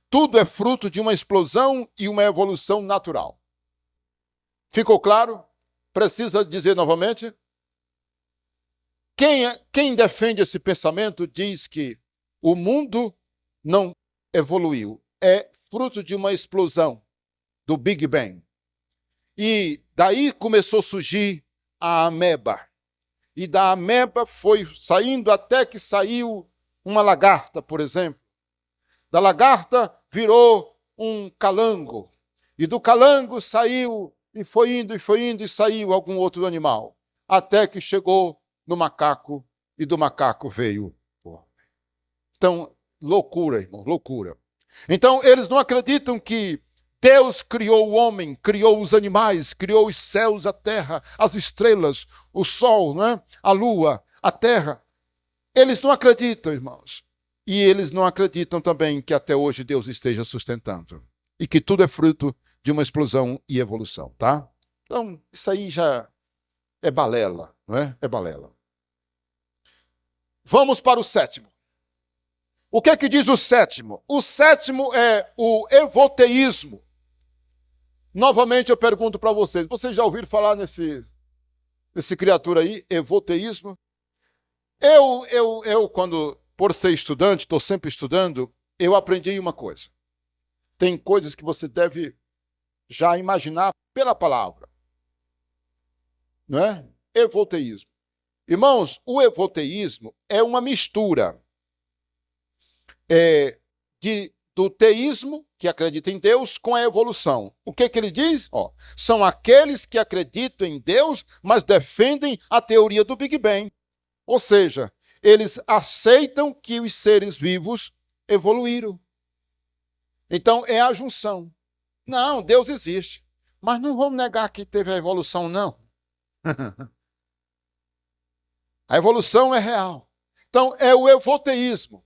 Speaker 1: Tudo é fruto de uma explosão e uma evolução natural. Ficou claro? Precisa dizer novamente? Quem defende esse pensamento diz que o mundo não evoluiu. É fruto de uma explosão do Big Bang. E daí começou a surgir a ameba. E da ameba foi saindo até que saiu uma lagarta, por exemplo. Da lagarta virou um calango. E do calango saiu, e foi indo, e saiu algum outro animal. Até que chegou no macaco, e do macaco veio o homem. Então, loucura, irmão, loucura. Então, eles não acreditam que Deus criou o homem, criou os animais, criou os céus, a terra, as estrelas, o sol, né? A lua, a terra. Eles não acreditam, irmãos. E eles não acreditam também que até hoje Deus esteja sustentando. E que tudo é fruto de uma explosão e evolução, tá? Então, isso aí já é balela, não é? É balela. Vamos para o sétimo. O que é que diz o sétimo? O sétimo é o evoteísmo. Novamente eu pergunto para vocês já ouviram falar nesse criatura aí, evoteísmo? Eu quando, por ser estudante, estou sempre estudando, eu aprendi uma coisa. Tem coisas que você deve já imaginar pela palavra. Não é? Evoteísmo. Irmãos, o evoteísmo é uma mistura do teísmo, que acredita em Deus, com a evolução. O que ele diz? São aqueles que acreditam em Deus, mas defendem a teoria do Big Bang. Ou seja, eles aceitam que os seres vivos evoluíram. Então, é a junção. Não, Deus existe. Mas não vamos negar que teve a evolução, não. A evolução é real. Então, é o evoteísmo.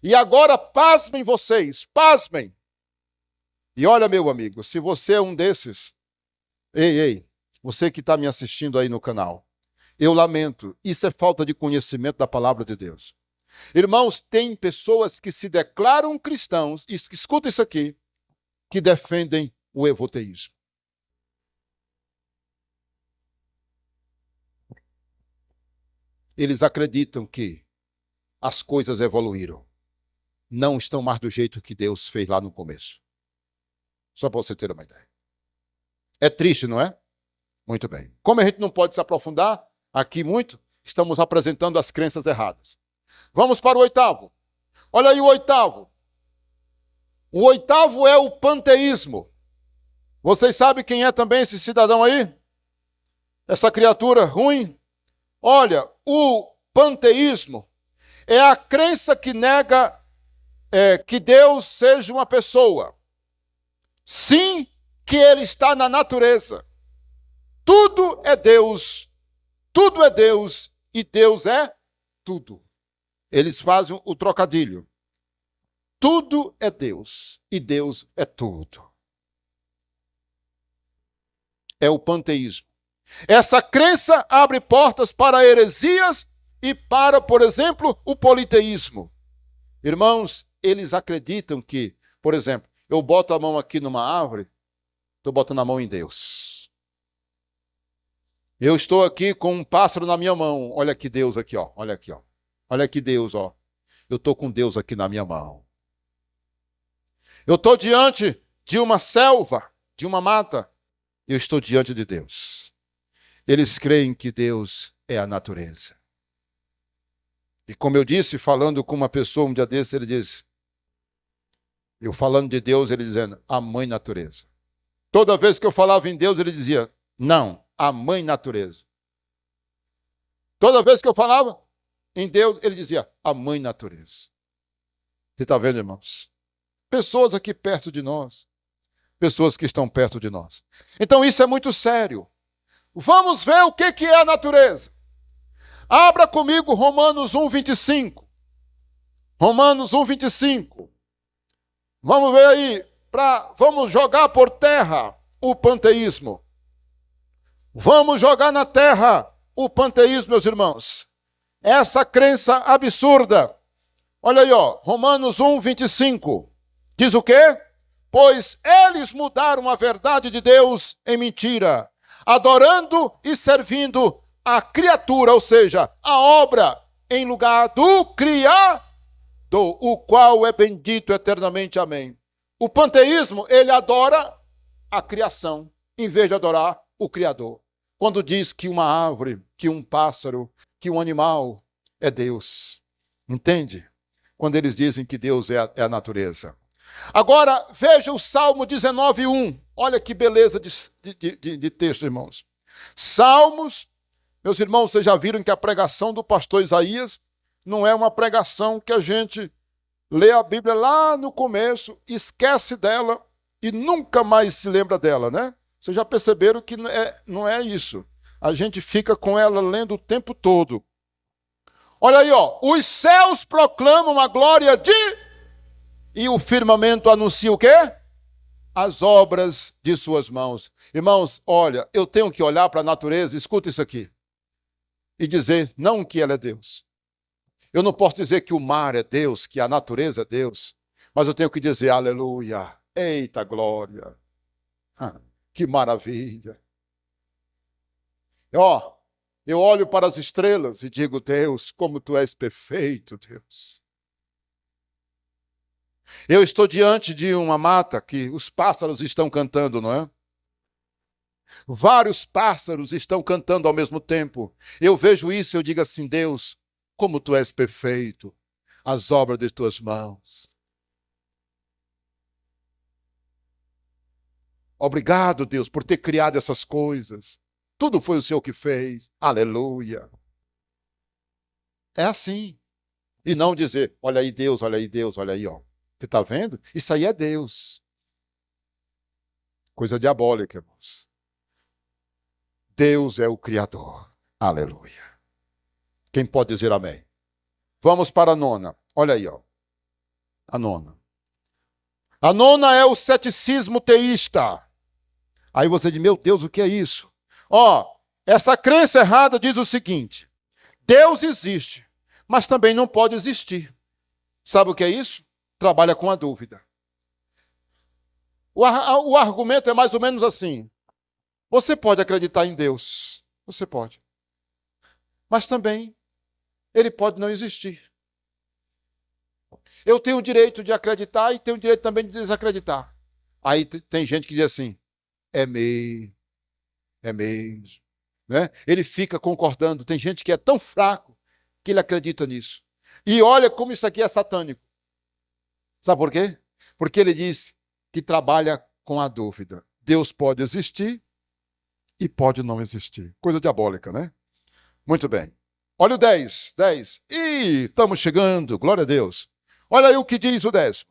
Speaker 1: E agora, pasmem vocês, pasmem. E olha, meu amigo, se você é um desses, ei, você que está me assistindo aí no canal, eu lamento, isso é falta de conhecimento da palavra de Deus. Irmãos, tem pessoas que se declaram cristãos, escuta isso aqui, que defendem o evoteísmo. Eles acreditam que as coisas evoluíram. Não estão mais do jeito que Deus fez lá no começo. Só para você ter uma ideia. É triste, não é? Muito bem. Como a gente não pode se aprofundar aqui muito, estamos apresentando as crenças erradas. Vamos para o oitavo. Olha aí o oitavo. O oitavo é o panteísmo. Vocês sabem quem é também esse cidadão aí? Essa criatura ruim? Olha, o panteísmo é a crença que nega que Deus seja uma pessoa. Sim, que ele está na natureza. Tudo é Deus e Deus é tudo. Eles fazem o trocadilho. Tudo é Deus e Deus é tudo. É o panteísmo. Essa crença abre portas para heresias e para, por exemplo, o politeísmo. Irmãos, eles acreditam que, por exemplo, eu boto a mão aqui numa árvore, estou botando a mão em Deus. Eu estou aqui com um pássaro na minha mão. Olha que Deus aqui, ó. Olha aqui, ó. Olha que Deus, ó. Eu estou com Deus aqui na minha mão. Eu estou diante de uma selva, de uma mata. Eu estou diante de Deus. Eles creem que Deus é a natureza. E como eu disse, falando com uma pessoa um dia desses, ele disse, eu falando de Deus, ele dizendo, a mãe natureza. Toda vez que eu falava em Deus, ele dizia, não, a mãe natureza. Toda vez que eu falava em Deus, ele dizia, a mãe natureza. Você está vendo, irmãos? Pessoas aqui perto de nós. Pessoas que estão perto de nós. Então isso é muito sério. Vamos ver o que é a natureza. Abra comigo Romanos 1:25. Romanos 1:25. Vamos ver aí, vamos jogar por terra o panteísmo. Vamos jogar na terra o panteísmo, meus irmãos. Essa crença absurda. Olha aí, ó, Romanos 1:25. Diz o quê? Pois eles mudaram a verdade de Deus em mentira, adorando e servindo a criatura, ou seja, a obra, em lugar do Criador, o qual é bendito eternamente. Amém. O panteísmo, ele adora a criação, em vez de adorar o Criador. Quando diz que uma árvore, que um pássaro, que um animal é Deus. Entende? Quando eles dizem que Deus é a natureza. Agora, veja o Salmo 19:1. Olha que beleza de texto, irmãos. Salmos, meus irmãos, vocês já viram que a pregação do pastor Isaías não é uma pregação que a gente lê a Bíblia lá no começo, esquece dela e nunca mais se lembra dela, né? Vocês já perceberam que não é isso. A gente fica com ela lendo o tempo todo. Olha aí, ó. Os céus proclamam a glória de... E o firmamento anuncia o quê? As obras de suas mãos. Irmãos, olha, eu tenho que olhar para a natureza, escuta isso aqui, e dizer, não que ela é Deus. Eu não posso dizer que o mar é Deus, que a natureza é Deus, mas eu tenho que dizer, aleluia, eita glória, que maravilha. Ó, eu olho para as estrelas e digo, Deus, como tu és perfeito, Deus. Eu estou diante de uma mata que os pássaros estão cantando, não é? Vários pássaros estão cantando ao mesmo tempo. Eu vejo isso e eu digo assim, Deus, como tu és perfeito, as obras de tuas mãos. Obrigado, Deus, por ter criado essas coisas. Tudo foi o Senhor que fez. Aleluia. É assim. E não dizer, olha aí Deus, olha aí Deus, olha aí, ó. Você está vendo? Isso aí é Deus. Coisa diabólica, irmãos. Deus é o Criador. Aleluia. Quem pode dizer amém? Vamos para a nona. Olha aí, ó. A nona. A nona é o ceticismo teísta. Aí você diz, meu Deus, o que é isso? Ó, essa crença errada diz o seguinte, Deus existe, mas também não pode existir. Sabe o que é isso? Trabalha com a dúvida. O argumento é mais ou menos assim. Você pode acreditar em Deus. Você pode. Mas também, ele pode não existir. Eu tenho o direito de acreditar e tenho o direito também de desacreditar. Aí tem gente que diz assim, é mesmo. Né? Ele fica concordando. Tem gente que é tão fraco que ele acredita nisso. E olha como isso aqui é satânico. Sabe por quê? Porque ele diz que trabalha com a dúvida. Deus pode existir e pode não existir. Coisa diabólica, né? Muito bem. Olha o 10. Ih, estamos chegando, glória a Deus. Olha aí o que diz o 10.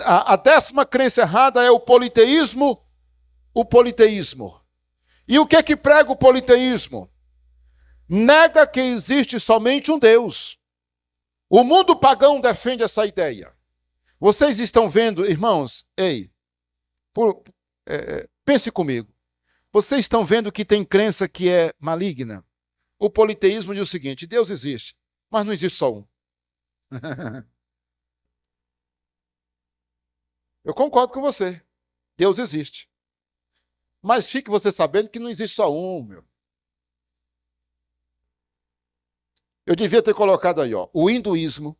Speaker 1: A 10ª crença errada é o politeísmo. O politeísmo. E o que é que prega o politeísmo? Nega que existe somente um Deus. O mundo pagão defende essa ideia. Vocês estão vendo, irmãos, pense comigo. Vocês estão vendo que tem crença que é maligna? O politeísmo diz o seguinte, Deus existe, mas não existe só um. Eu concordo com você. Deus existe. Mas fique você sabendo que não existe só um, meu. Eu devia ter colocado aí, ó, o hinduísmo.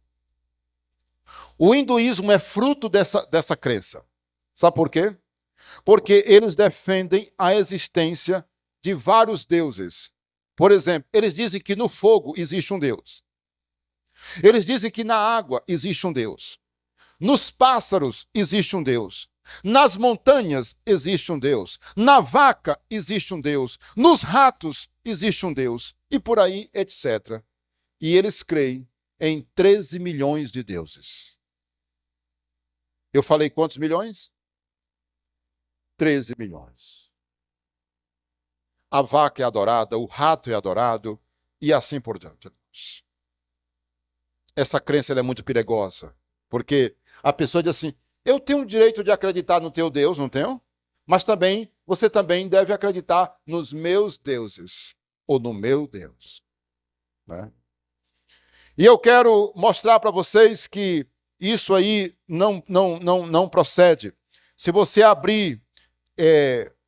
Speaker 1: O hinduísmo é fruto dessa crença. Sabe por quê? Porque eles defendem a existência de vários deuses. Por exemplo, eles dizem que no fogo existe um Deus. Eles dizem que na água existe um Deus. Nos pássaros existe um Deus. Nas montanhas existe um Deus. Na vaca existe um Deus. Nos ratos existe um Deus. E por aí, etc. E eles creem em 13 milhões de deuses. Eu falei quantos milhões? 13 milhões. A vaca é adorada, o rato é adorado e assim por diante. Essa crença ela é muito perigosa, porque a pessoa diz assim, eu tenho o direito de acreditar no teu Deus, não tenho? Mas também, você também deve acreditar nos meus deuses, ou no meu Deus. Né? E eu quero mostrar para vocês que isso aí não procede. Se você abrir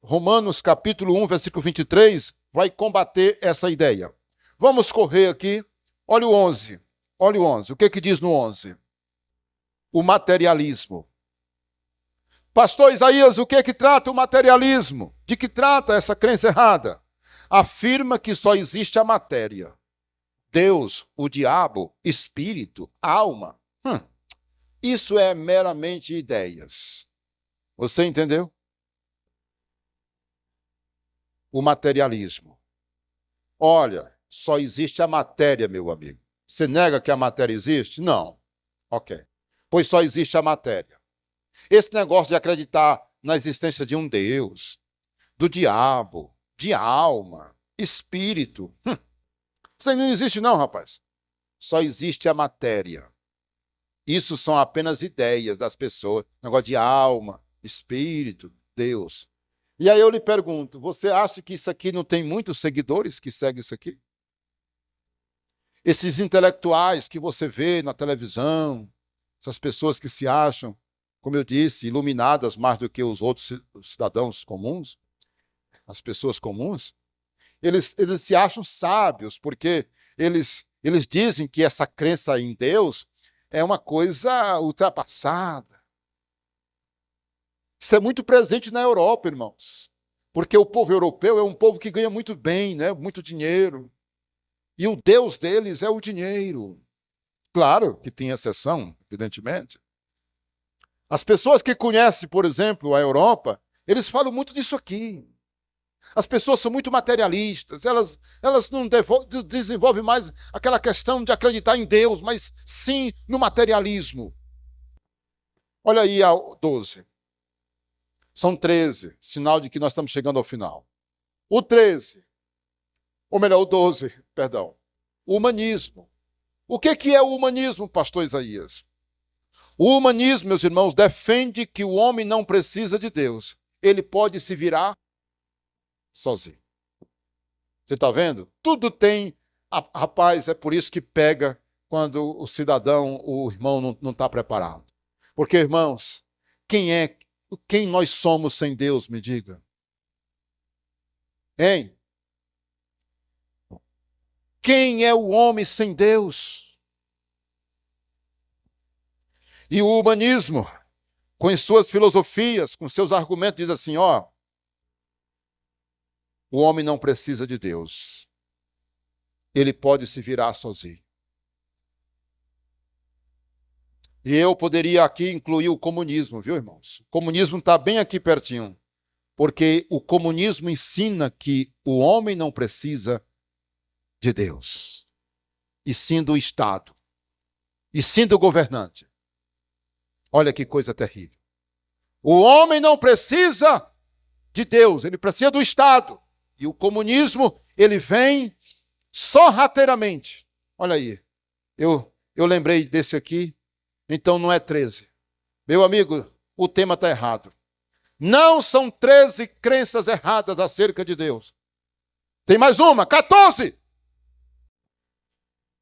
Speaker 1: Romanos capítulo 1, versículo 23, vai combater essa ideia. Vamos correr aqui. Olha o 11. Olha o 11. O que diz no 11? O materialismo. Pastor Isaías, o que trata o materialismo? De que trata essa crença errada? Afirma que só existe a matéria. Deus, o diabo, espírito, alma. Isso é meramente ideias. Você entendeu? O materialismo. Olha, só existe a matéria, meu amigo. Você nega que a matéria existe? Não. Ok. Pois só existe a matéria. Esse negócio de acreditar na existência de um Deus, do diabo, de alma, espírito. Isso aí não existe não, rapaz. Só existe a matéria. Isso são apenas ideias das pessoas. Negócio de alma, espírito, Deus. E aí eu lhe pergunto, você acha que isso aqui não tem muitos seguidores que seguem isso aqui? Esses intelectuais que você vê na televisão, essas pessoas que se acham, como eu disse, iluminadas mais do que os outros cidadãos comuns, as pessoas comuns, eles se acham sábios, porque eles dizem que essa crença em Deus é uma coisa ultrapassada. Isso é muito presente na Europa, irmãos, porque o povo europeu é um povo que ganha muito bem, né? Muito dinheiro, e o Deus deles é o dinheiro. Claro que tem exceção, evidentemente. As pessoas que conhecem, por exemplo, a Europa, eles falam muito disso aqui. As pessoas são muito materialistas, elas não desenvolvem mais aquela questão de acreditar em Deus, mas sim no materialismo. Olha aí ao 12. São 13, sinal de que nós estamos chegando ao final. O 13, ou melhor, o 12, perdão. O humanismo. O que é o humanismo, pastor Isaías? O humanismo, meus irmãos, defende que o homem não precisa de Deus. Ele pode se virar sozinho. Você está vendo? Tudo tem. Rapaz, é por isso que pega quando o cidadão, o irmão, não está preparado. Porque, irmãos, quem nós somos sem Deus, me diga? Hein? Quem é o homem sem Deus? E o humanismo, com as suas filosofias, com seus argumentos, diz assim, ó, o homem não precisa de Deus. Ele pode se virar sozinho. E eu poderia aqui incluir o comunismo, viu, irmãos? O comunismo está bem aqui pertinho, porque o comunismo ensina que o homem não precisa de Deus, e sim do Estado, e sim do governante. Olha que coisa terrível. O homem não precisa de Deus, ele precisa do Estado. E o comunismo, ele vem sorrateiramente. Olha aí, eu lembrei desse aqui, então não é 13. Meu amigo, o tema está errado. Não são 13 crenças erradas acerca de Deus. Tem mais uma, 14.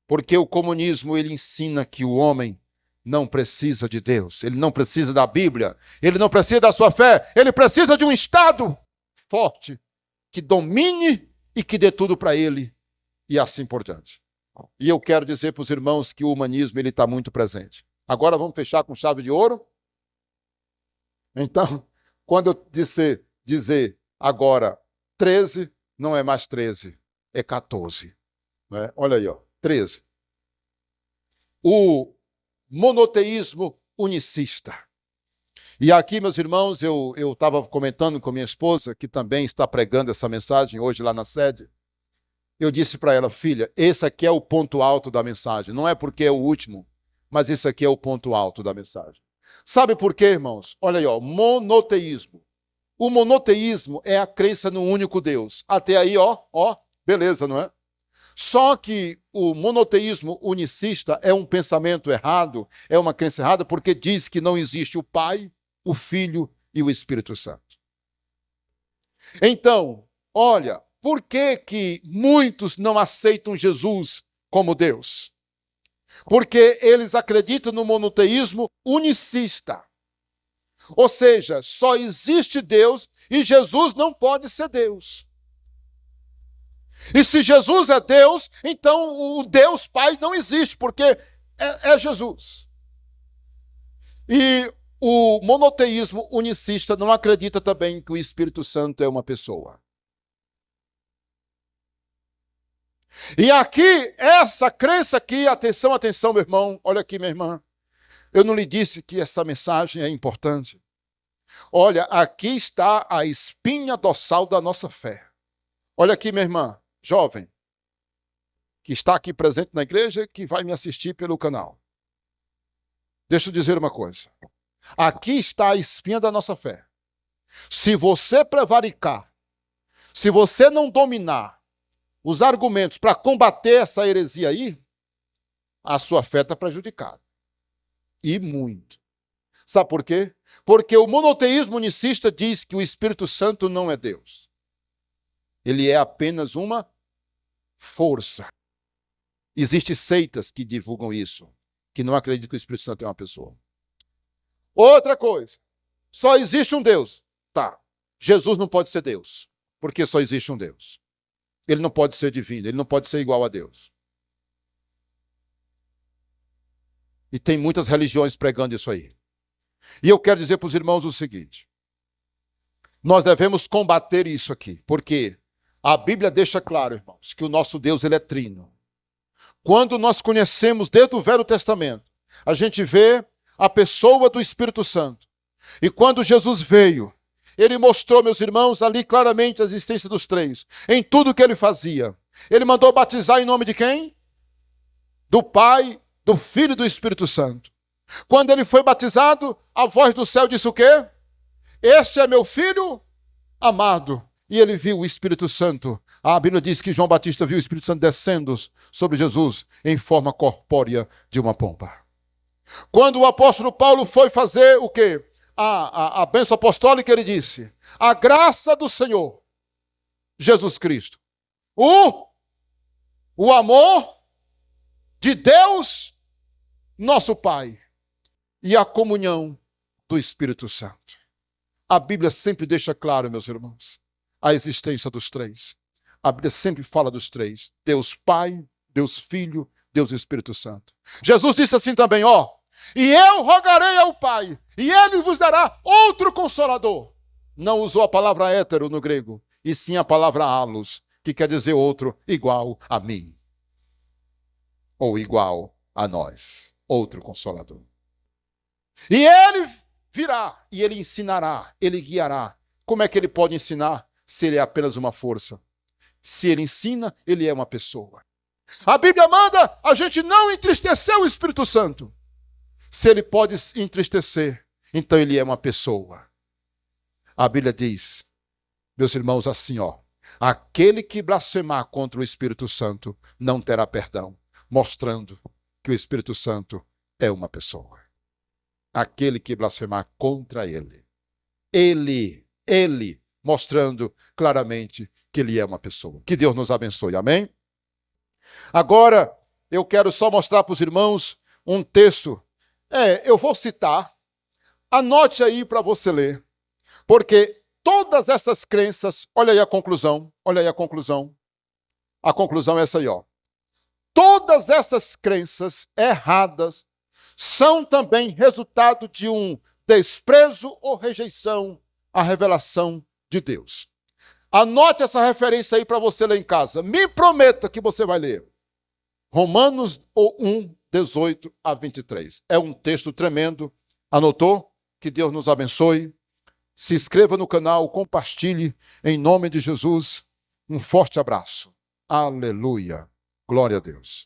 Speaker 1: Porque o comunismo, ele ensina que o homem não precisa de Deus, ele não precisa da Bíblia, ele não precisa da sua fé, ele precisa de um Estado forte, que domine e que dê tudo para ele, e assim por diante. E eu quero dizer para os irmãos que o humanismo está muito presente. Agora vamos fechar com chave de ouro? Então, quando eu dizer agora 13, não é mais 13, é 14. Né? Olha aí, ó, 13. O monoteísmo unicista. E aqui, meus irmãos, eu estava comentando com minha esposa, que também está pregando essa mensagem hoje lá na sede. Eu disse para ela, filha, esse aqui é o ponto alto da mensagem. Não é porque é o último, mas esse aqui é o ponto alto da mensagem. Sabe por quê, irmãos? Olha aí, ó, monoteísmo. O monoteísmo é a crença no único Deus. Até aí, ó, beleza, não é? Só que o monoteísmo unicista é um pensamento errado, é uma crença errada, porque diz que não existe o Pai, o Filho e o Espírito Santo. Então, olha, por que muitos não aceitam Jesus como Deus? Porque eles acreditam no monoteísmo unicista. Ou seja, só existe Deus e Jesus não pode ser Deus. E se Jesus é Deus, então o Deus Pai não existe, porque é Jesus. E o monoteísmo unicista não acredita também que o Espírito Santo é uma pessoa. E aqui, essa crença aqui, atenção, atenção, meu irmão, olha aqui, minha irmã. Eu não lhe disse que essa mensagem é importante. Olha, aqui está a espinha dorsal da nossa fé. Olha aqui, minha irmã, jovem, que está aqui presente na igreja, que vai me assistir pelo canal. Deixa eu dizer uma coisa. Aqui está a espinha da nossa fé. Se você prevaricar, se você não dominar os argumentos para combater essa heresia aí, a sua fé está prejudicada. E muito. Sabe por quê? Porque o monoteísmo unicista diz que o Espírito Santo não é Deus. Ele é apenas uma força. Existem seitas que divulgam isso, que não acreditam que o Espírito Santo é uma pessoa. Outra coisa, só existe um Deus. Tá, Jesus não pode ser Deus, porque só existe um Deus. Ele não pode ser divino, ele não pode ser igual a Deus. E tem muitas religiões pregando isso aí. E eu quero dizer para os irmãos o seguinte: nós devemos combater isso aqui, porque a Bíblia deixa claro, irmãos, que o nosso Deus ele é trino. Quando nós conhecemos desde o Velho Testamento, a gente vê a pessoa do Espírito Santo. E quando Jesus veio, ele mostrou, meus irmãos, ali claramente a existência dos três, em tudo que ele fazia. Ele mandou batizar em nome de quem? Do Pai, do Filho e do Espírito Santo. Quando ele foi batizado, a voz do céu disse o quê? Este é meu filho amado. E ele viu o Espírito Santo. A Bíblia diz que João Batista viu o Espírito Santo descendo sobre Jesus em forma corpórea de uma pomba. Quando o apóstolo Paulo foi fazer o quê? A bênção apostólica, ele disse: a graça do Senhor Jesus Cristo, o amor de Deus, nosso Pai, e a comunhão do Espírito Santo. A Bíblia sempre deixa claro, meus irmãos, a existência dos três. A Bíblia sempre fala dos três: Deus Pai, Deus Filho, Deus Espírito Santo. Jesus disse assim também, e eu rogarei ao Pai, e ele vos dará outro consolador. Não usou a palavra hétero no grego, e sim a palavra allos, que quer dizer outro igual a mim. Ou igual a nós. Outro consolador. E ele virá, e ele ensinará, ele guiará. Como é que ele pode ensinar se ele é apenas uma força? Se ele ensina, ele é uma pessoa. A Bíblia manda a gente não entristecer o Espírito Santo. Se ele pode entristecer, então ele é uma pessoa. A Bíblia diz, meus irmãos, assim, aquele que blasfemar contra o Espírito Santo não terá perdão, mostrando que o Espírito Santo é uma pessoa. Aquele que blasfemar contra ele, mostrando claramente que ele é uma pessoa. Que Deus nos abençoe, amém? Agora, eu quero só mostrar para os irmãos um texto. Eu vou citar, anote aí para você ler, porque todas essas crenças, olha aí a conclusão, a conclusão é essa aí, todas essas crenças erradas são também resultado de um desprezo ou rejeição à revelação de Deus. Anote essa referência aí para você ler em casa. Me prometa que você vai ler. Romanos 1, 18 a 23. É um texto tremendo. Anotou? Que Deus nos abençoe. Se inscreva no canal, compartilhe em nome de Jesus. Um forte abraço. Aleluia. Glória a Deus.